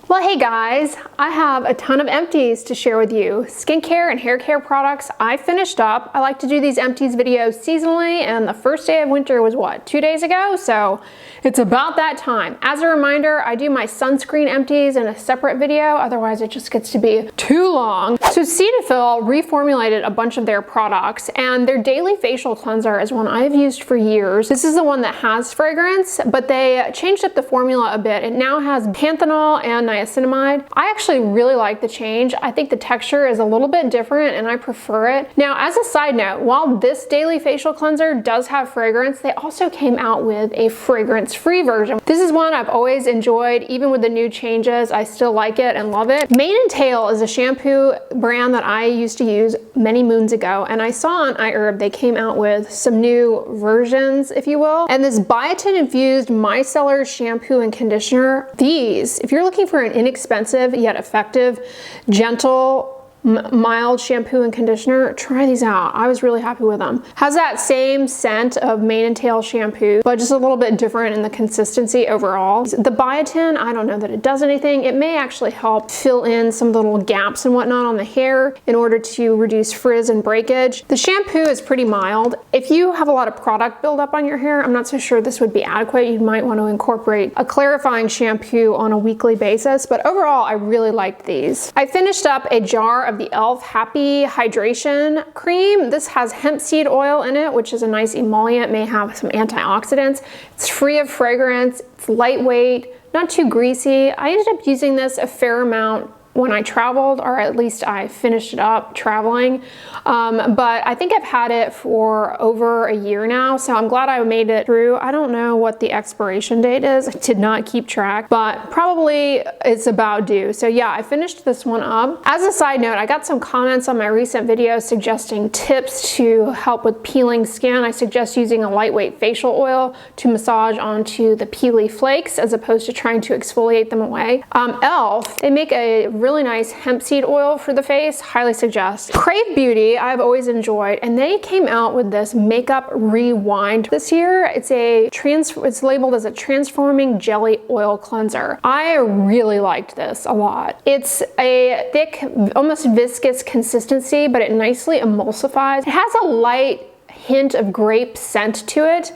Well, hey guys, I have a ton of empties to share with you. Skincare and hair care products I finished up. I like to do these empties videos seasonally, and the first day of winter was what, 2 days ago? So it's about that time. As a reminder, I do my sunscreen empties in a separate video, otherwise it just gets to be too long. So Cetaphil reformulated a bunch of their products, and their daily facial cleanser is one I've used for years. This is the one that has fragrance, but they changed up the formula a bit. It now has panthenol and niacinamide. I actually really like the change. I think the texture is a little bit different and I prefer it. Now, as a side note, while this daily facial cleanser does have fragrance, they also came out with a fragrance-free version. This is one I've always enjoyed. Even with the new changes, I still like it and love it. Mane & Tail is a shampoo brand that I used to use many moons ago, and I saw on iHerb they came out with some new versions, if you will. And this biotin infused micellar shampoo and conditioner, these, if you're looking for an inexpensive yet effective, gentle, mild shampoo and conditioner, try these out. I was really happy with them. Has that same scent of Mane & Tail shampoo, but just a little bit different in the consistency overall. The biotin, I don't know that it does anything. It may actually help fill in some little gaps and whatnot on the hair in order to reduce frizz and breakage. The shampoo is pretty mild. If you have a lot of product buildup on your hair, I'm not so sure this would be adequate. You might want to incorporate a clarifying shampoo on a weekly basis, but overall I really liked these. I finished up a jar of the e.l.f. Happy Hydration Cream. This has hemp seed oil in it, which is a nice emollient, may have some antioxidants. It's free of fragrance, it's lightweight, not too greasy. I ended up using this a fair amount when I traveled, or at least I finished it up traveling. But I think I've had it for over a year now, so I'm glad I made it through. I don't know what the expiration date is. I did not keep track, but probably it's about due. So yeah, I finished this one up. As a side note, I got some comments on my recent video suggesting tips to help with peeling skin. I suggest using a lightweight facial oil to massage onto the peely flakes as opposed to trying to exfoliate them away. e.l.f., they make a really nice hemp seed oil for the face. Highly suggest. Krave Beauty, I've always enjoyed, and they came out with this Makeup Rewind this year. It's labeled as a transforming jelly oil cleanser. I really liked this a lot. It's a thick, almost viscous consistency, but it nicely emulsifies. It has a light hint of grape scent to it,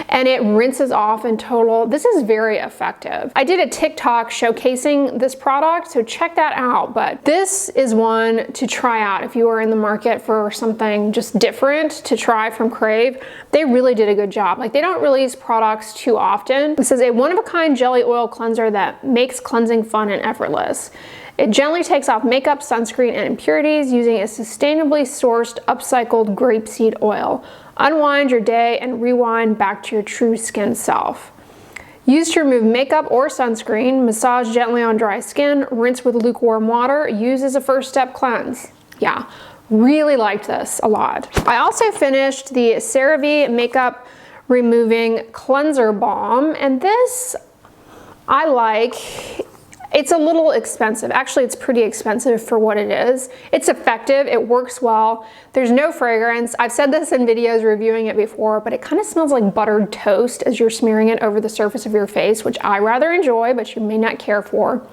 and it rinses off in total. This is very effective. I did a TikTok showcasing this product, so check that out, but this is one to try out if you are in the market for something just different to try from Krave. They really did a good job. Like, they don't release products too often. This is a one-of-a-kind jelly oil cleanser that makes cleansing fun and effortless. It gently takes off makeup, sunscreen, and impurities using a sustainably sourced, upcycled grapeseed oil. Unwind your day and rewind back to your true skin self. Use to remove makeup or sunscreen, massage gently on dry skin, rinse with lukewarm water, use as a first step cleanse. Yeah, really liked this a lot. I also finished the CeraVe Makeup Removing Cleanser Balm, and this I like. It's a little expensive. Actually, it's pretty expensive for what it is. It's effective, it works well. There's no fragrance. I've said this in videos reviewing it before, but it kind of smells like buttered toast as you're smearing it over the surface of your face, which I rather enjoy, but you may not care for.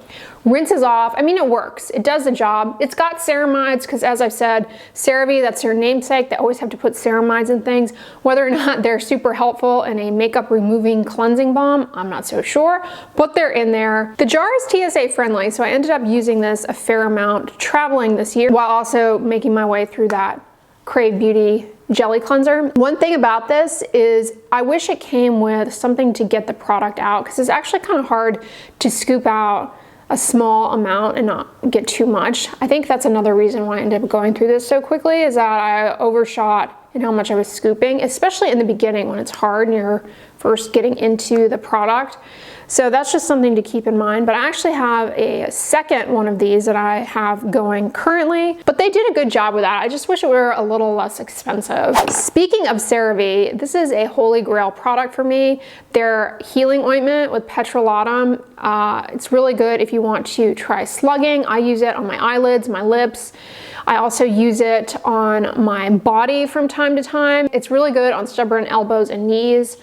Rinses off. I mean, it works. It does the job. It's got ceramides because, as I've said, CeraVe, that's their namesake. They always have to put ceramides in things. Whether or not they're super helpful in a makeup removing cleansing balm, I'm not so sure, but they're in there. The jar is TSA friendly, so I ended up using this a fair amount traveling this year while also making my way through that Krave Beauty jelly cleanser. One thing about this is I wish it came with something to get the product out, because it's actually kind of hard to scoop out a small amount and not get too much. I think that's another reason why I ended up going through this so quickly, is that I overshot in how much I was scooping, especially in the beginning when it's hard and you're first getting into the product. So that's just something to keep in mind. But I actually have a second one of these that I have going currently, but they did a good job with that. I just wish it were a little less expensive. Speaking of CeraVe, this is a holy grail product for me. Their healing ointment with petrolatum. It's really good if you want to try slugging. I use it on my eyelids, my lips. I also use it on my body from time to time. It's really good on stubborn elbows and knees.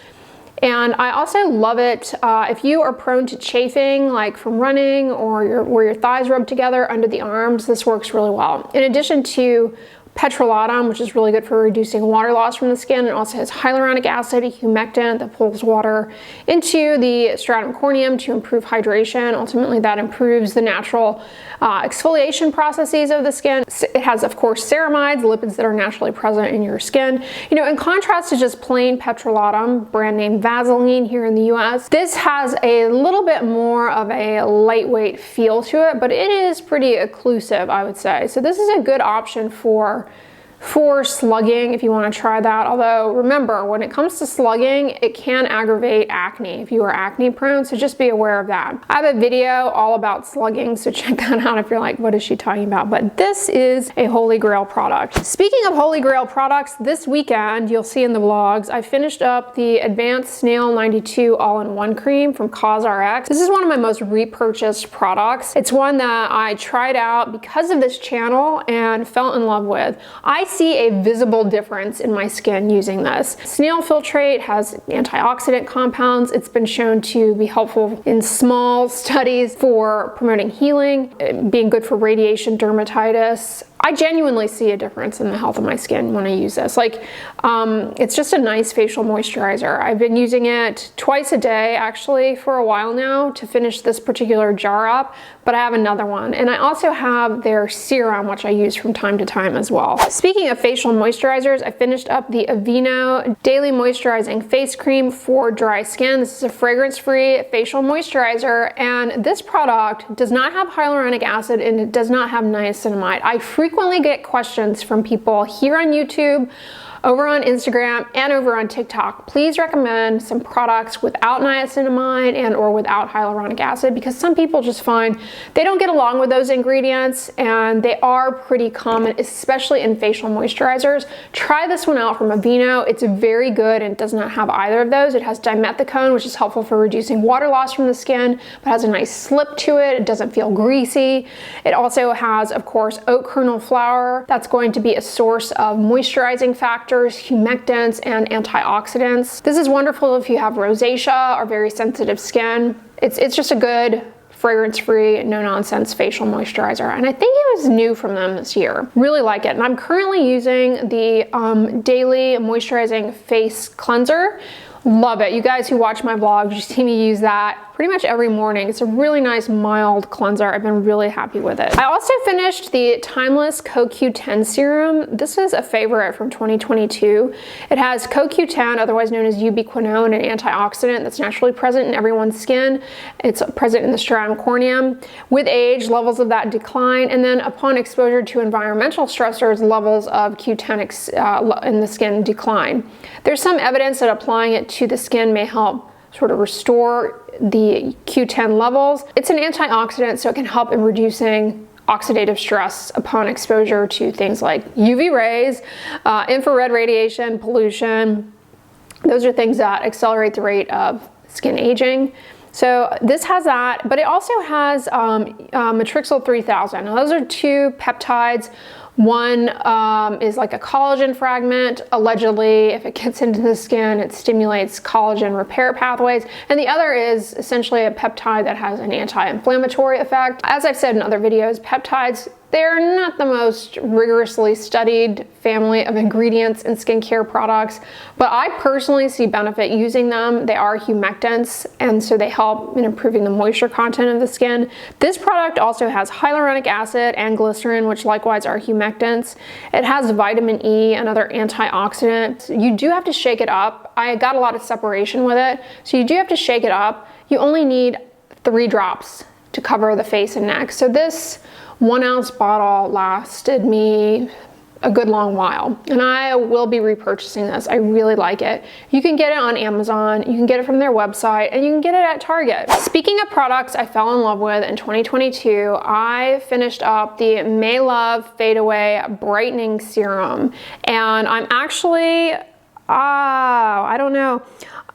And I also love it if you are prone to chafing, like from running or where your thighs rub together under the arms. This works really well. In addition to petrolatum, which is really good for reducing water loss from the skin. It also has hyaluronic acid, a humectant that pulls water into the stratum corneum to improve hydration. Ultimately, that improves the natural exfoliation processes of the skin. It has, of course, ceramides, lipids that are naturally present in your skin. You know, in contrast to just plain petrolatum, brand name Vaseline here in the US, this has a little bit more of a lightweight feel to it, but it is pretty occlusive, I would say. So this is a good option for slugging if you want to try that. Although remember, when it comes to slugging, it can aggravate acne if you are acne prone, so just be aware of that. I have a video all about slugging, so check that out if you're like, what is she talking about? But this is a holy grail product. Speaking of holy grail products, this weekend, you'll see in the vlogs, I finished up the Advanced Snail 92 All-in-One Cream from Cosrx. This is one of my most repurchased products. It's one that I tried out because of this channel and fell in love with. I see a visible difference in my skin using this. Snail filtrate has antioxidant compounds. It's been shown to be helpful in small studies for promoting healing, being good for radiation dermatitis. I genuinely see a difference in the health of my skin when I use this. Like, it's just a nice facial moisturizer. I've been using it twice a day, actually, for a while now to finish this particular jar up, but I have another one. And I also have their serum, which I use from time to time as well. Speaking of facial moisturizers, I finished up the Aveeno Daily Moisturizing Face Cream for dry skin. This is a fragrance-free facial moisturizer, and this product does not have hyaluronic acid and it does not have niacinamide. I frequently get questions from people here on YouTube, over on Instagram, and over on TikTok. Please recommend some products without niacinamide and or without hyaluronic acid, because some people just find they don't get along with those ingredients, and they are pretty common, especially in facial moisturizers. Try this one out from Aveeno. It's very good and does not have either of those. It has dimethicone, which is helpful for reducing water loss from the skin, but has a nice slip to it. It doesn't feel greasy. It also has, of course, oat kernel flour. That's going to be a source of moisturizing factors, humectants, and antioxidants. This is wonderful if you have rosacea or very sensitive skin. It's just a good fragrance-free, no-nonsense facial moisturizer, and I think it was new from them this year. Really like it, and I'm currently using the Daily Moisturizing Face Cleanser. Love it. You guys who watch my vlogs, you see me use that pretty much every morning. It's a really nice mild cleanser. I've been really happy with it. I also finished the Timeless CoQ10 serum. This is a favorite from 2022. It has CoQ10, otherwise known as ubiquinone, an antioxidant that's naturally present in everyone's skin. It's present in the stratum corneum. With age, levels of that decline, and then upon exposure to environmental stressors, levels of Q10 in the skin decline. There's some evidence that applying it to the skin may help sort of restore the Q10 levels. It's an antioxidant, so it can help in reducing oxidative stress upon exposure to things like UV rays, infrared radiation, pollution. Those are things that accelerate the rate of skin aging. So this has that, but it also has Matrixyl 3000. Now those are two peptides. One is like a collagen fragment. Allegedly, if it gets into the skin, it stimulates collagen repair pathways. And the other is essentially a peptide that has an anti-inflammatory effect. As I've said in other videos, peptides, they're not the most rigorously studied family of ingredients in skincare products, but I personally see benefit using them. They are humectants, and so they help in improving the moisture content of the skin. This product also has hyaluronic acid and glycerin, which likewise are humectants. It has vitamin E, another antioxidant. You do have to shake it up. I got a lot of separation with it, so you do have to shake it up. You only need 3 drops to cover the face and neck. So this 1 ounce bottle lasted me a good long while, and I will be repurchasing this. I really like it. You can get it on Amazon, you can get it from their website, and you can get it at Target. Speaking of products I fell in love with in 2022, I finished up the Maelove Fade Away Brightening Serum, and I'm actually, I don't know.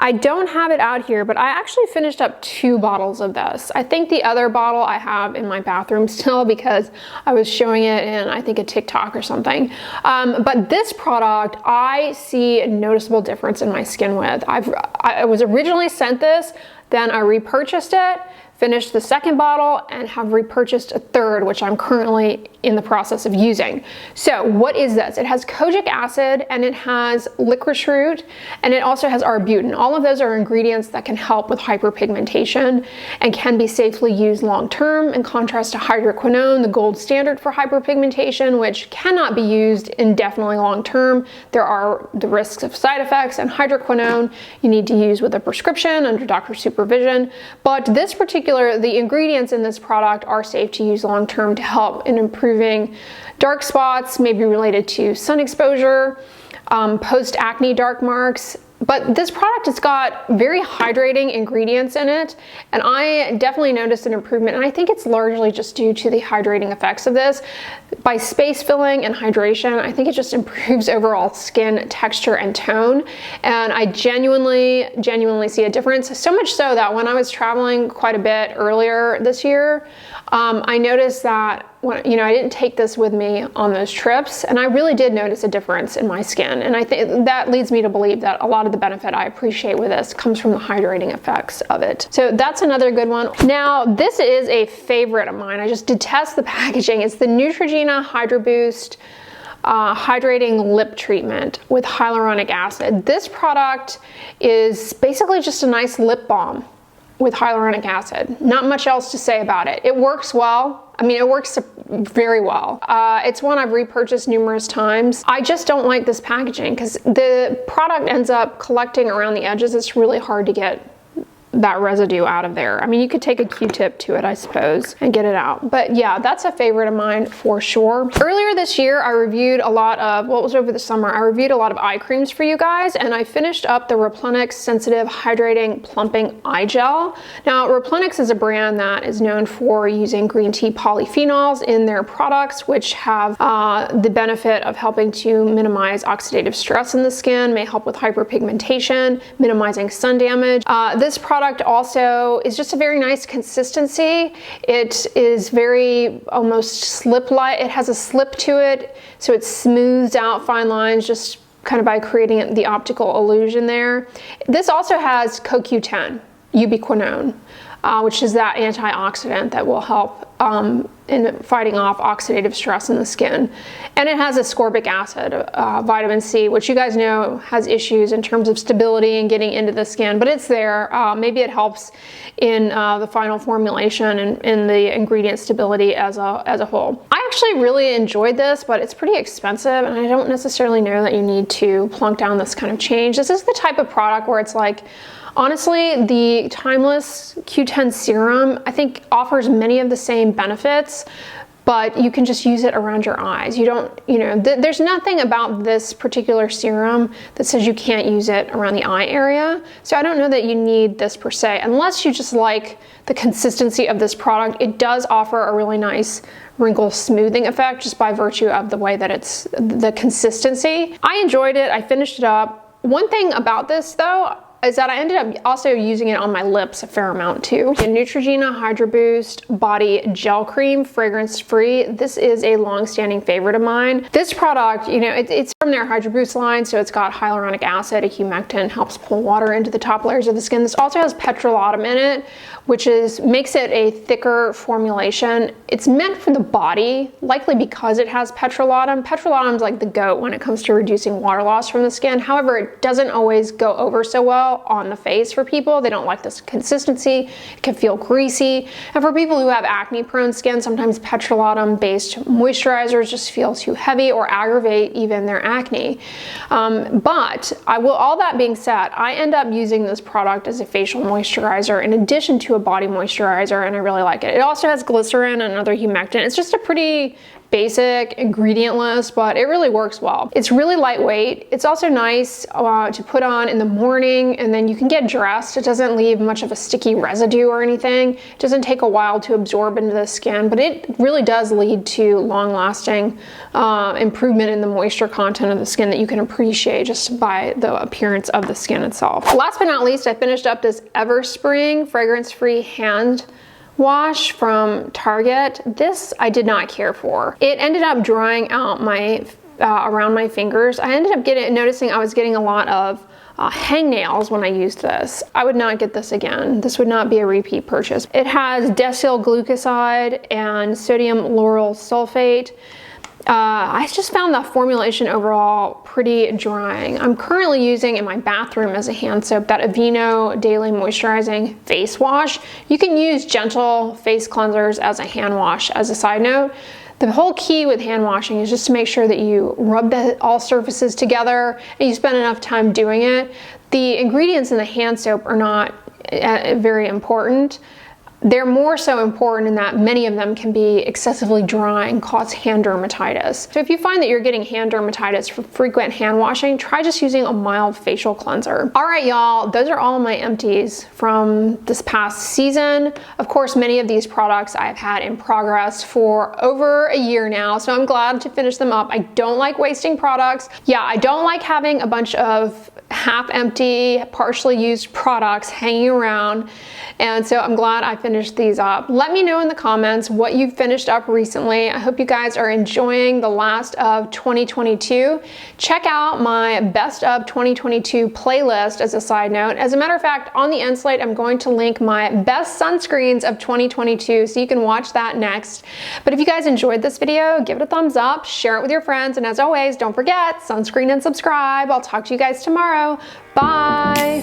I don't have it out here, but I actually finished up 2 bottles of this. I think the other bottle I have in my bathroom still because I was showing it in, I think, a TikTok or something. But this product, I see a noticeable difference in my skin with. I was originally sent this, then I repurchased it, finished the second bottle, and have repurchased a third, which I'm currently in the process of using. So what is this? It has kojic acid, and it has licorice root, and it also has arbutin. All of those are ingredients that can help with hyperpigmentation and can be safely used long-term, in contrast to hydroquinone, the gold standard for hyperpigmentation, which cannot be used indefinitely long-term. There are the risks of side effects, and hydroquinone you need to use with a prescription under doctor's supervision. But the ingredients in this product are safe to use long-term to help in improving dark spots, maybe related to sun exposure, post-acne dark marks. But this product has got very hydrating ingredients in it, and I definitely noticed an improvement, and I think it's largely just due to the hydrating effects of this. By space filling and hydration, I think it just improves overall skin texture and tone, and I genuinely see a difference. So much so that when I was traveling quite a bit earlier this year, I noticed that I didn't take this with me on those trips, and I really did notice a difference in my skin, and I think that leads me to believe that a lot of the benefit I appreciate with this comes from the hydrating effects of it. So that's another good one. Now, this is a favorite of mine. I just detest the packaging. It's the Neutrogena Hydro Boost hydrating lip treatment with hyaluronic acid. This product is basically just a nice lip balm with hyaluronic acid. Not much else to say about it. It works well. I mean, it works very well. It's one I've repurchased numerous times. I just don't like this packaging because the product ends up collecting around the edges. It's really hard to get that residue out of there. I mean, you could take a Q-tip to it, I suppose, and get it out. But yeah, that's a favorite of mine for sure. Earlier this year, I reviewed a lot of, well, it was over the summer, I reviewed a lot of eye creams for you guys, and I finished up the Replenix Sensitive Hydrating Plumping Eye Gel. Now, Replenix is a brand that is known for using green tea polyphenols in their products, which have the benefit of helping to minimize oxidative stress in the skin, may help with hyperpigmentation, minimizing sun damage. This product also is just a very nice consistency. It is very almost slip-like. It has a slip to it, so it smooths out fine lines just kind of by creating the optical illusion there. This also has CoQ10, ubiquinone, which is that antioxidant that will help in fighting off oxidative stress in the skin. And it has ascorbic acid, vitamin C, which you guys know has issues in terms of stability and getting into the skin, but it's there. Maybe it helps in the final formulation and in the ingredient stability as a whole. I actually really enjoyed this, but it's pretty expensive, and I don't necessarily know that you need to plunk down this kind of change. This is the type of product where it's like, honestly, the Timeless Q10 serum, I think, offers many of the same benefits, but you can just use it around your eyes. You don't, there's nothing about this particular serum that says you can't use it around the eye area. So I don't know that you need this per se, unless you just like the consistency of this product. It does offer a really nice wrinkle smoothing effect just by virtue of the way that it's the consistency. I enjoyed it. I finished it up. One thing about this though, is that I ended up also using it on my lips a fair amount too. The Neutrogena Hydro Boost Body Gel Cream, fragrance free. This is a long-standing favorite of mine. This product, it's from their Hydro Boost line, so it's got hyaluronic acid, a humectant, helps pull water into the top layers of the skin. This also has petrolatum in it, which makes it a thicker formulation. It's meant for the body, likely because it has petrolatum. Petrolatum is like the GOAT when it comes to reducing water loss from the skin. However, it doesn't always go over so well on the face for people. They don't like this consistency. It can feel greasy. And for people who have acne prone skin, sometimes petrolatum based moisturizers just feel too heavy or aggravate even their acne. But all that being said, I end up using this product as a facial moisturizer in addition to a body moisturizer, and I really like it. It also has glycerin and another humectant. It's just a pretty basic ingredient list, but it really works well. It's really lightweight. It's also nice to put on in the morning, and then you can get dressed. It doesn't leave much of a sticky residue or anything. It doesn't take a while to absorb into the skin, but it really does lead to long-lasting improvement in the moisture content of the skin that you can appreciate just by the appearance of the skin itself. Last but not least, I finished up this EverSpring fragrance-free hand wash from Target. This I did not care for. It ended up drying out my around my fingers. I ended up noticing I was getting a lot of hangnails when I used this. I would not get this again. This would not be a repeat purchase. It has decyl glucoside and sodium lauryl sulfate. I just found the formulation overall pretty drying. I'm currently using in my bathroom as a hand soap that Aveeno Daily Moisturizing Face Wash. You can use gentle face cleansers as a hand wash. As a side note, the whole key with hand washing is just to make sure that you rub all surfaces together and you spend enough time doing it. The ingredients in the hand soap are not very important. They're more so important in that many of them can be excessively dry and cause hand dermatitis. So if you find that you're getting hand dermatitis from frequent hand washing, try just using a mild facial cleanser. All right, y'all, those are all my empties from this past season. Of course, many of these products I've had in progress for over a year now, so I'm glad to finish them up. I don't like wasting products. Yeah, I don't like having a bunch of half-empty, partially used products hanging around, and so I'm glad I finished these up. Let me know in the comments what you've finished up recently. I hope you guys are enjoying the last of 2022. Check out my best of 2022 playlist as a side note. As a matter of fact, on the end slate, I'm going to link my best sunscreens of 2022, so you can watch that next. But if you guys enjoyed this video, give it a thumbs up, share it with your friends, and as always, don't forget, sunscreen and subscribe. I'll talk to you guys tomorrow. Bye.